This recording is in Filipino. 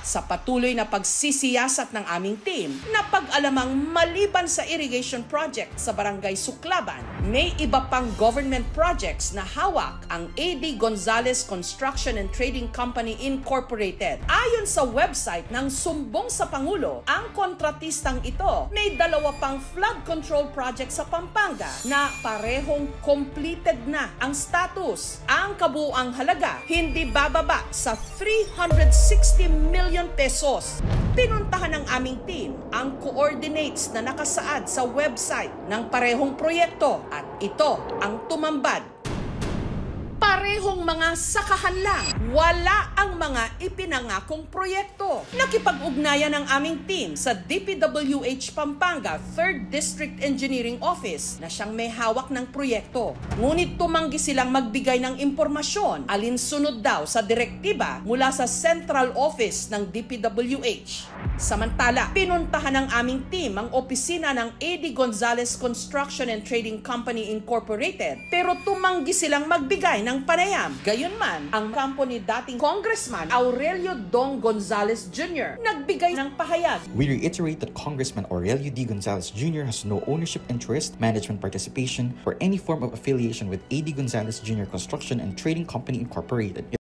sa patuloy na pagsisiyasat ng aming team na pag-alamang maliban sa irrigation project sa Barangay Suklaban, may iba pang government projects na hawak ang A.D. Gonzalez Construction and Trading Company Incorporated. Ayon sa website ng Sumbong sa Pangulo, ang kontratistang ito may dalawa pang flood control project sa Pampanga na parehong completed na ang status. Ang kabuuang halaga hindi bababa sa 360 million pesos. Pinuntahan ng aming team ang coordinates na nakasaad sa website ng parehong proyekto at ito ang tumambad. Parehong mga sakahan lang, wala ang mga ipinangakong proyekto. Nakipag-ugnayan ang aming team sa DPWH Pampanga 3rd District Engineering Office na siyang may hawak ng proyekto. Ngunit tumanggi silang magbigay ng impormasyon alinsunod daw sa direktiba mula sa Central Office ng DPWH. Samantala, pinuntahan ng aming team ang opisina ng A.D. Gonzalez Construction and Trading Company Incorporated pero tumanggi silang magbigay ng panayam. Gayunman, ang kampo ni dating Congressman Aurelio Dong Gonzalez Jr. nagbigay ng pahayag. We reiterate that Congressman Aurelio D. Gonzalez Jr. has no ownership interest, management participation, or any form of affiliation with A.D. Gonzalez Jr. Construction and Trading Company Incorporated.